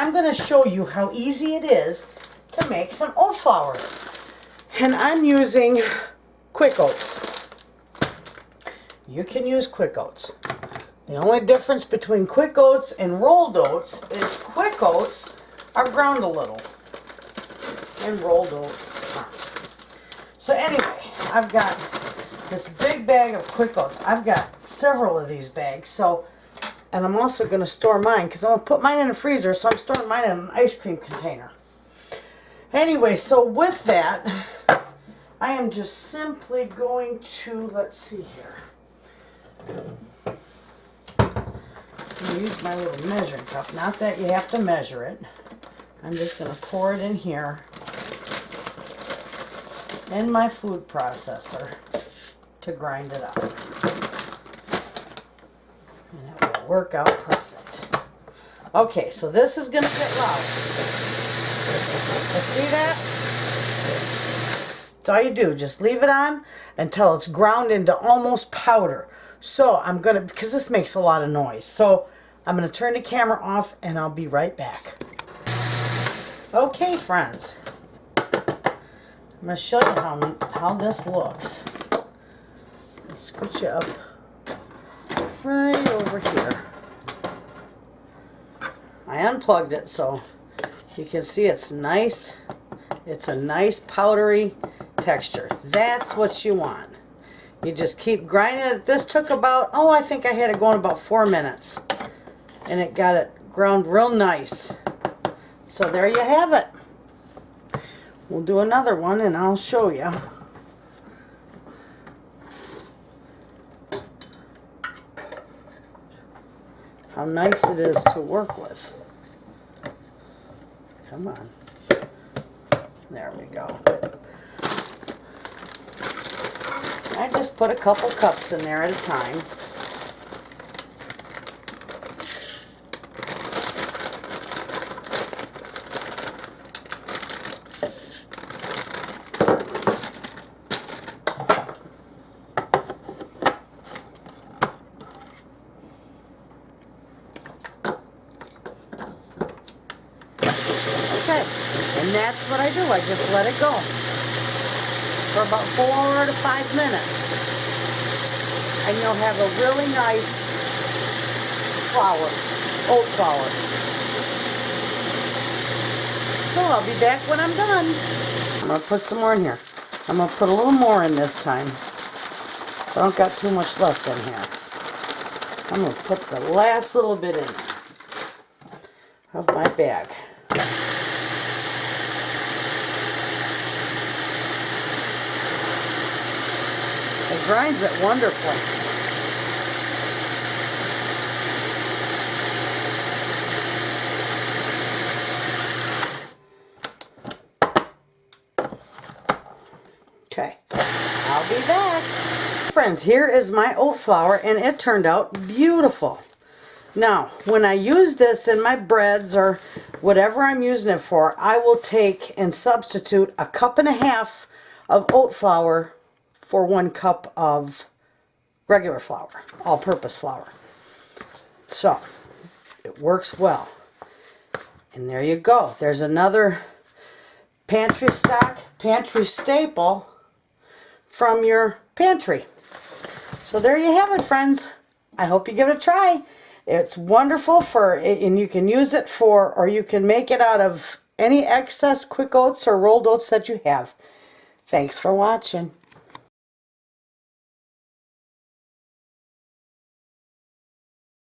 I'm going to show you how easy it is to make some oat flour. And I'm using quick oats. You can use quick oats. The only difference between quick oats and rolled oats is quick oats are ground a little and rolled oats aren't. So anyway, I've got this big bag of quick oats. I've got several of these bags, and I'm also going to store mine because I'm going to put mine in the freezer, so I'm storing mine in an ice cream container. Anyway, so with that, I am just simply going to, let's see here. I'm going to use my little measuring cup. Not that you have to measure it. I'm just going to pour it in here in my food processor to grind it up. And it will work out perfect. Okay, so this is going to get loud. See that? That's all you do. Just leave it on until it's ground into almost powder. So I'm going to, because this makes a lot of noise, so I'm going to turn the camera off and I'll be right back. Okay, friends. I'm going to show you how this looks. Let's scoot you up right over here. I unplugged it so you can see it's nice. It's a nice powdery texture. That's what you want. You just keep grinding it. This took about, I think I had it going about 4 minutes. And it got it ground real nice. So there you have it. We'll do another one and I'll show you. How nice it is to work with. Come on. There we go. I just put a couple cups in there at a time. And that's what I do. I just let it go for about 4 to 5 minutes. And you'll have a really nice flour, oat flour. So I'll be back when I'm done. I'm going to put some more in here. I'm going to put a little more in this time. I don't got too much left in here. I'm going to put the last little bit in of my bag. It grinds it wonderfully. Okay, I'll be back. Friends, here is my oat flour and it turned out beautiful. Now, when I use this in my breads or whatever I'm using it for, I will take and substitute 1.5 cups of oat flour for 1 cup of regular flour, all-purpose flour. So, it works well. And there you go. There's another pantry stock, pantry staple from your pantry. So there you have it, friends. I hope you give it a try. It's wonderful and you can use it for, or you can make it out of any excess quick oats or rolled oats that you have. Thanks for watching.